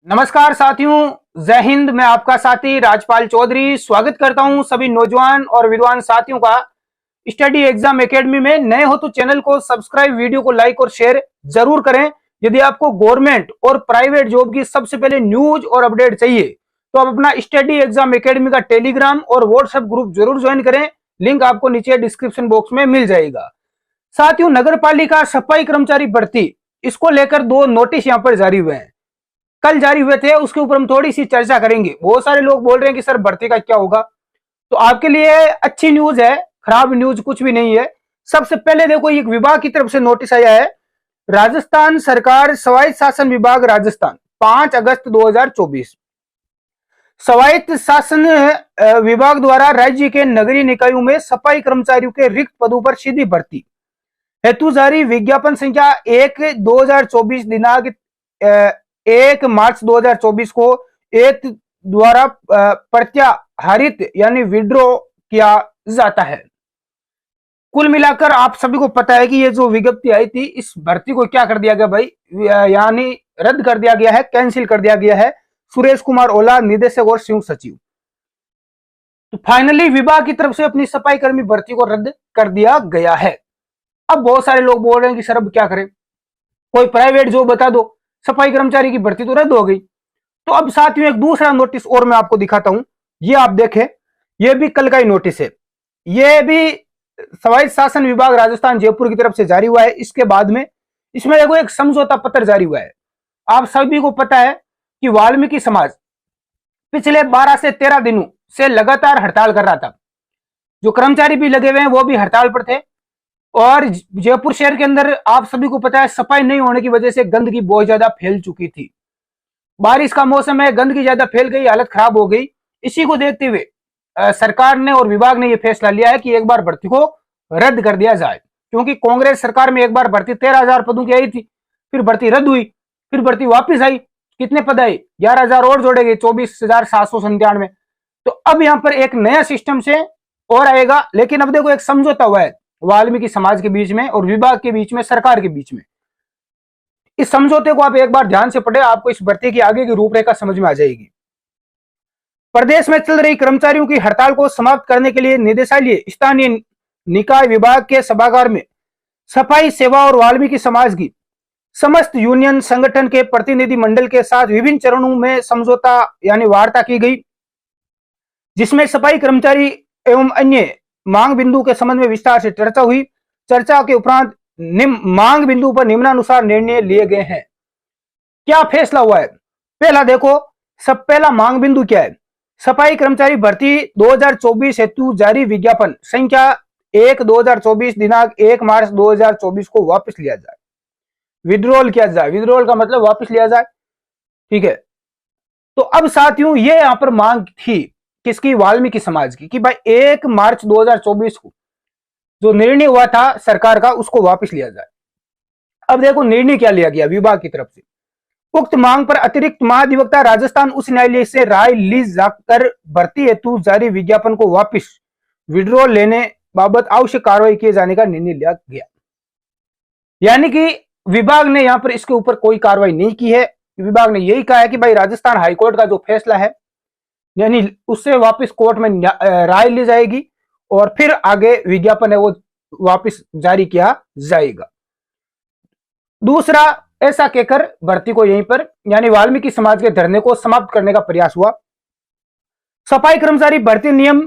नमस्कार साथियों, जय हिंद। मैं आपका साथी राजपाल चौधरी स्वागत करता हूं सभी नौजवान और विद्वान साथियों का स्टडी एग्जाम एकेडमी में। नए हो तो चैनल को सब्सक्राइब, वीडियो को लाइक और शेयर जरूर करें। यदि आपको गवर्नमेंट और प्राइवेट जॉब की सबसे पहले न्यूज और अपडेट चाहिए तो आप अपना स्टडी एग्जाम एकेडमी का टेलीग्राम और व्हाट्सएप ग्रुप जरूर ज्वाइन करें। लिंक आपको नीचे डिस्क्रिप्शन बॉक्स में मिल जाएगा। साथियों, नगर पालिका सफाई कर्मचारी भर्ती, इसको लेकर दो नोटिस यहां पर जारी हुए हैं, कल जारी हुए थे। उसके ऊपर हम थोड़ी सी चर्चा करेंगे। बहुत सारे लोग बोल रहे हैं कि सर भर्ती का क्या होगा, तो आपके लिए अच्छी न्यूज है, खराब न्यूज कुछ भी नहीं है। सबसे पहले देखो, एक विभाग की तरफ से नोटिस आया है। राजस्थान सरकार स्वायत्त शासन विभाग राजस्थान 5 अगस्त 2024 स्वायत्त शासन विभाग द्वारा राज्य के नगरीय निकायों में सफाई कर्मचारियों के रिक्त पदों पर सीधी भर्ती हेतु जारी विज्ञापन संख्या 1/2024 दिनांक 1 मार्च 2024 को एक द्वारा प्रत्याहरित यानी विड्रॉ किया जाता है। कुल मिलाकर आप सभी को पता है कि ये जो विज्ञप्ति आई थी, इस भर्ती को क्या कर दिया गया भाई, यानी रद्द कर दिया गया है, कैंसिल कर दिया गया है। सुरेश कुमार ओला निदेशक और संयुक्त सचिव, तो फाइनली विभाग की तरफ से अपनी सफाई कर्मी भर्ती को रद्द कर दिया गया है। अब बहुत सारे लोग बोल रहे हैं कि सर अब क्या करें, कोई प्राइवेट जॉब बता दो, सफाई कर्मचारी की भर्ती तो रद्द हो गई। तो अब साथियों एक दूसरा नोटिस और मैं आपको दिखाता हूं, ये आप देखें, ये भी कल का ही नोटिस है। ये भी स्वायत्त शासन विभाग राजस्थान जयपुर की तरफ से जारी हुआ है। इसके बाद में इसमें देखो एक समझौता पत्र जारी हुआ है। आप सभी को पता है कि वाल्मीकि समाज पिछले 12 से 13 दिनों से लगातार हड़ताल कर रहा था। जो कर्मचारी भी लगे हुए हैं वो भी हड़ताल पर थे। और जयपुर शहर के अंदर आप सभी को पता है सफाई नहीं होने की वजह से गंदगी बहुत ज्यादा फैल चुकी थी। बारिश का मौसम है, गंदगी ज्यादा फैल गई, हालत खराब हो गई। इसी को देखते हुए सरकार ने और विभाग ने यह फैसला लिया है कि एक बार भर्ती को रद्द कर दिया जाए। क्योंकि कांग्रेस सरकार में एक बार भर्ती 13,000 पदों की आई थी, फिर भर्ती रद्द हुई, फिर भर्ती वापस आई। कितने पद आए? 11,000 और जोड़े गए, 24,797। तो अब यहां पर एक नया सिस्टम से और आएगा। लेकिन अब देखो एक समझौता हुआ है वाल्मीकि समाज के बीच में और विभाग के बीच में, सरकार के बीच में। इस समझौते को आप एक बार ध्यान से पढ़े, आपको इस भर्ती की आगे की रूपरेखा समझ में आ जाएगी। प्रदेश में चल रही कर्मचारियों की हड़ताल को समाप्त करने के लिए निदेशालय, स्थानीय निकाय विभाग के सभागार में सफाई सेवा और वाल्मीकि समाज की समस्त यूनियन संगठन के प्रतिनिधि मंडल के साथ विभिन्न चरणों में समझौता यानी वार्ता की गई, जिसमें सफाई कर्मचारी एवं अन्य मांग बिंदु के संबंध में विस्तार से चर्चा हुई। चर्चा के उपरांत मांग बिंदु पर निम्नानुसार निर्णय लिए गए हैं। क्या फैसला हुआ है? पहला देखो, पहला मांग बिंदु क्या है? सफाई कर्मचारी भर्ती 2024 हेतु जारी विज्ञापन संख्या 1/2024 दिनांक 1 मार्च 2024 को वापस लिया जाए, विड्रॉल किया जाए। विड्रॉल का मतलब वापस लिया जाए, ठीक है। तो अब साथियों ये यहां पर मांग थी किसकी? वाल्मीकि समाज की, कि भाई 1 मार्च 2024 को जो निर्णय हुआ था सरकार का, उसको वापस लिया जाए। अब देखो निर्णय क्या लिया गया विभाग की तरफ से। उक्त मांग पर अतिरिक्त महाधिवक्ता राजस्थान उच्च न्यायालय से राय ली जाकर भर्ती हेतु जारी विज्ञापन को वापस विड्रॉल लेने बाबत आवश्यक कार्रवाई किए जाने का निर्णय लिया गया। यानी कि विभाग ने यहां पर इसके ऊपर कोई कार्रवाई नहीं की है। विभाग ने यही कहा है कि भाई राजस्थान हाईकोर्ट का जो फैसला है, यानी उससे वापस कोर्ट में राय ली जाएगी और फिर आगे विज्ञापन है वो वापस जारी किया जाएगा। दूसरा, ऐसा कहकर भर्ती को यहीं पर यानी वाल्मीकि समाज के धरने को समाप्त करने का प्रयास हुआ। सफाई कर्मचारी भर्ती नियम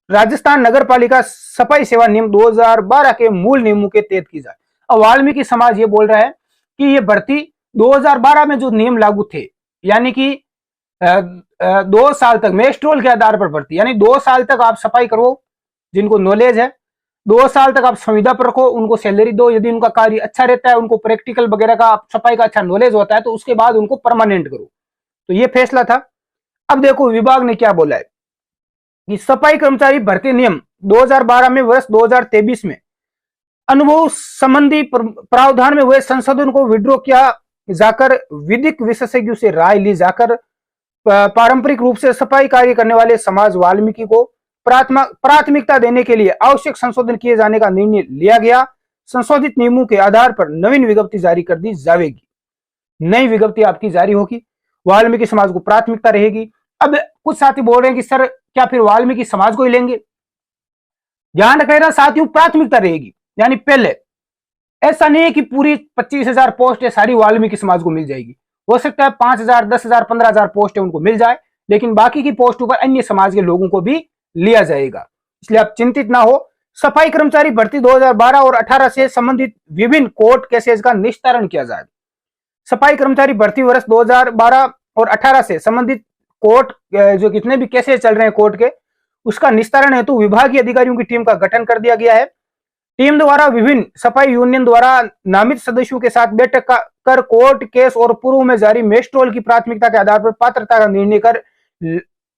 राजस्थान नगर पालिका सफाई सेवा नियम 2012 के मूल नियमों के तहत की जाए। अब वाल्मीकि समाज ये बोल रहा है कि ये भर्ती 2012 में जो नियम लागू थे, यानी कि 2 साल तक मेस्ट्रोल के आधार पर भर्ती, यानी 2 साल तक आप सफाई करो जिनको नॉलेज है, 2 साल तक आप संविदा पर रखो, उनको सैलरी दो, यदि उनका कार्य अच्छा रहता है, उनको प्रैक्टिकल वगैरह का सफाई का अच्छा नॉलेज होता है, तो उसके बाद उनको परमानेंट करो। तो ये फैसला था। अब देखो विभाग ने क्या बोला है कि सफाई कर्मचारी भर्ती नियम 2012 में वर्ष 2023 में अनुभव संबंधी प्रावधान में हुए संशोधन को विड्रॉ किया जाकर विधिक विशेषज्ञों से राय ली जाकर पारंपरिक रूप से सफाई कार्य करने वाले समाज वाल्मीकि को प्राथमिकता देने के लिए आवश्यक संशोधन किए जाने का निर्णय लिया गया। संशोधित नियमों के आधार पर नवीन विज्ञप्ति जारी कर दी जाएगी। नई विज्ञप्ति आपकी जारी होगी वाल्मीकि समाज को प्राथमिकता रहेगी। अब कुछ साथी बोल रहे हैं कि सर क्या फिर वाल्मीकि समाज को ही लेंगे? ध्यान रखना साथियों, प्राथमिकता रहेगी, यानी पहले। ऐसा नहीं है कि पूरी 25,000 पोस्ट है सारी वाल्मीकि समाज को मिल जाएगी। हो सकता है 5,000, 10,000, 15,000 पोस्ट है उनको मिल जाए, लेकिन बाकी की पोस्टों पर अन्य समाज के लोगों को भी लिया जाएगा, इसलिए आप चिंतित ना हो। सफाई कर्मचारी भर्ती 2012 और 18 से संबंधित विभिन्न कोर्ट केसेस का निस्तारण किया जाए। सफाई कर्मचारी भर्ती वर्ष 2012 और 18 से संबंधित कोर्ट जो कितने भी केसेस चल रहे हैं कोर्ट के, उसका निस्तारण हेतु तो विभागीय अधिकारियों की टीम का गठन कर दिया गया है। टीम द्वारा विभिन्न सफाई यूनियन द्वारा नामित सदस्यों के साथ बैठक कर कोर्ट केस और पूर्व में जारी मेस्ट्रोल की प्राथमिकता के आधार पर पात्रता का निर्णय कर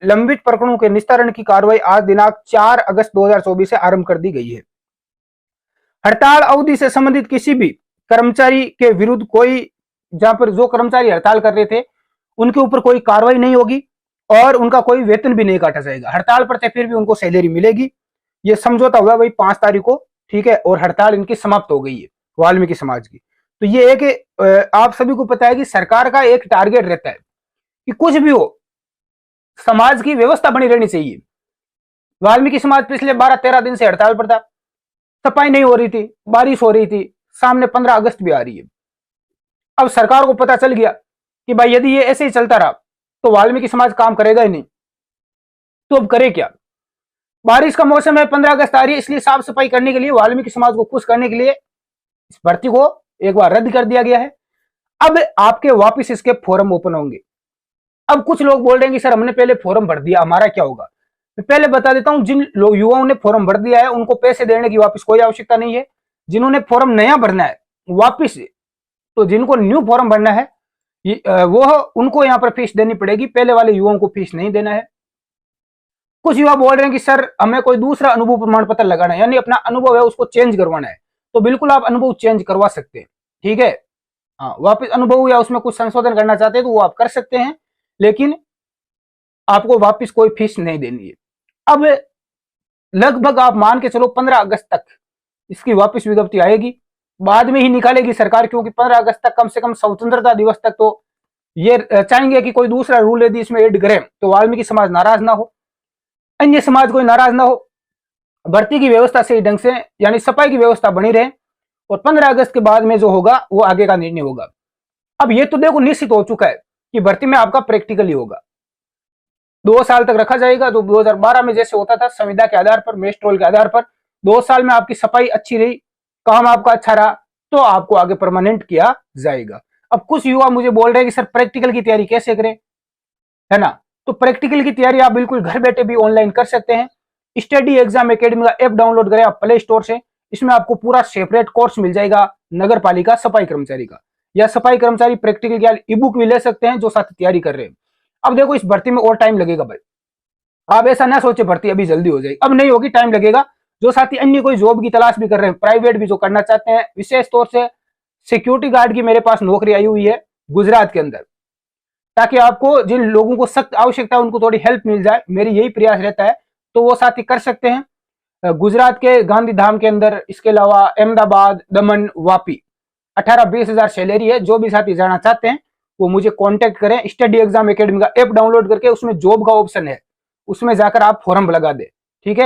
लंबित प्रकरणों के निस्तारण की कार्रवाई आज दिनांक 4 अगस्त 2024 से आरंभ कर दी गई है। हड़ताल अवधि से संबंधित किसी भी कर्मचारी के विरुद्ध कोई, जहां पर जो कर्मचारी हड़ताल कर रहे थे उनके ऊपर कोई कार्रवाई नहीं होगी और उनका कोई वेतन भी नहीं काटा जाएगा। हड़ताल पर थे फिर भी उनको सैलरी मिलेगी। ये समझौता हुआ वही 5 तारीख को, ठीक है, और हड़ताल इनकी समाप्त हो गई है वाल्मीकि समाज की। तो ये एक आप सभी को पता है कि सरकार का एक टारगेट रहता है कि कुछ भी हो समाज की व्यवस्था बनी रहनी चाहिए। वाल्मीकि समाज पिछले 12-13 दिन से हड़ताल पर था, सफाई नहीं हो रही थी, बारिश हो रही थी, सामने 15 अगस्त भी आ रही है। अब सरकार को पता चल गया कि भाई यदि ये ऐसे ही चलता रहा तो वाल्मीकि समाज काम करेगा ही नहीं, तो अब करे क्या? बारिश का मौसम है, 15 अगस्त आ रही है, इसलिए साफ सफाई करने के लिए वाल्मीकि समाज को खुश करने के लिए इस भर्ती को एक बार रद्द कर दिया गया है। अब आपके वापस इसके फॉर्म ओपन होंगे। अब कुछ लोग बोल रहे हैं कि सर हमने पहले फॉर्म भर दिया, हमारा क्या होगा? मैं पहले बता देता हूं, जिन युवाओं ने फॉर्म भर दिया है उनको पैसे देने की वापस कोई आवश्यकता नहीं है। जिन्होंने फॉर्म नया भरना है वापिस, तो जिनको न्यू फॉर्म भरना है वो उनको यहां पर फीस देनी पड़ेगी, पहले वाले युवाओं को फीस नहीं देना है। कुछ युवा बोल रहे हैं कि सर हमें कोई दूसरा अनुभव प्रमाण पत्र लगाना है, यानी अपना अनुभव है उसको चेंज करवाना है। तो बिल्कुल आप अनुभव चेंज करवा सकते हैं, ठीक है। हाँ, वापस अनुभव या उसमें कुछ संशोधन करना चाहते हैं तो वो आप कर सकते हैं, लेकिन आपको वापस कोई फीस नहीं देनी है। अब लगभग आप मान के चलो 15 अगस्त तक इसकी वापस विज्ञप्ति आएगी, बाद में ही निकालेगी सरकार, क्योंकि 15 अगस्त तक कम से कम स्वतंत्रता दिवस तक तो ये चाहेंगे कि कोई दूसरा रूल यदि इसमें ऐड करें तो वाल्मीकि समाज नाराज ना हो, अन्य समाज कोई नाराज ना हो, भर्ती की व्यवस्था सही ढंग से यानी सफाई की व्यवस्था बनी रहे, और 15 अगस्त के बाद में जो होगा वो आगे का निर्णय होगा। अब ये तो देखो निश्चित हो चुका है कि भर्ती में आपका प्रैक्टिकल ही होगा, 2 साल तक रखा जाएगा, जो 2012 में जैसे होता था संविदा के आधार पर, मेस्ट्रोल के आधार पर। 2 साल में आपकी सफाई अच्छी रही, काम आपका अच्छा रहा, तो आपको आगे परमानेंट किया जाएगा। अब कुछ युवा मुझे बोल रहे हैं कि सर प्रैक्टिकल की तैयारी कैसे करें, है ना? तो प्रैक्टिकल की तैयारी आप बिल्कुल घर बैठे भी ऑनलाइन कर सकते हैं। स्टडी एग्जाम एकेडमी का ऐप डाउनलोड करें आप प्ले स्टोर से, इसमें आपको पूरा सेपरेट कोर्स मिल जाएगा नगर पालिका सफाई कर्मचारी का, या सफाई कर्मचारी प्रैक्टिकल का ई बुक भी ले सकते हैं जो साथ तैयारी कर रहे हैं। अब देखो इस भर्ती में और टाइम लगेगा भाई, आप ऐसा ना सोचे भर्ती अभी जल्दी हो जाएगी, अब नहीं होगी, टाइम लगेगा। जो साथी अन्य कोई जॉब की तलाश भी कर रहे हैं, प्राइवेट भी जो करना चाहते हैं, विशेष तौर से सिक्योरिटी गार्ड की मेरे पास नौकरी आई हुई है गुजरात के अंदर, ताकि आपको जिन लोगों को सख्त आवश्यकता है उनको थोड़ी हेल्प मिल जाए, मेरी यही प्रयास रहता है, तो वो साथी कर सकते हैं गुजरात के गांधीधाम के अंदर। इसके अलावा अहमदाबाद, दमन, वापी 18-20 हजार सैलरी है। जो भी साथी जाना चाहते हैं वो मुझे कांटेक्ट करें। स्टडी एग्जाम एकेडमी का ऐप डाउनलोड करके उसमें जॉब का ऑप्शन है, उसमें जाकर आप फॉर्म लगा दें, ठीक है।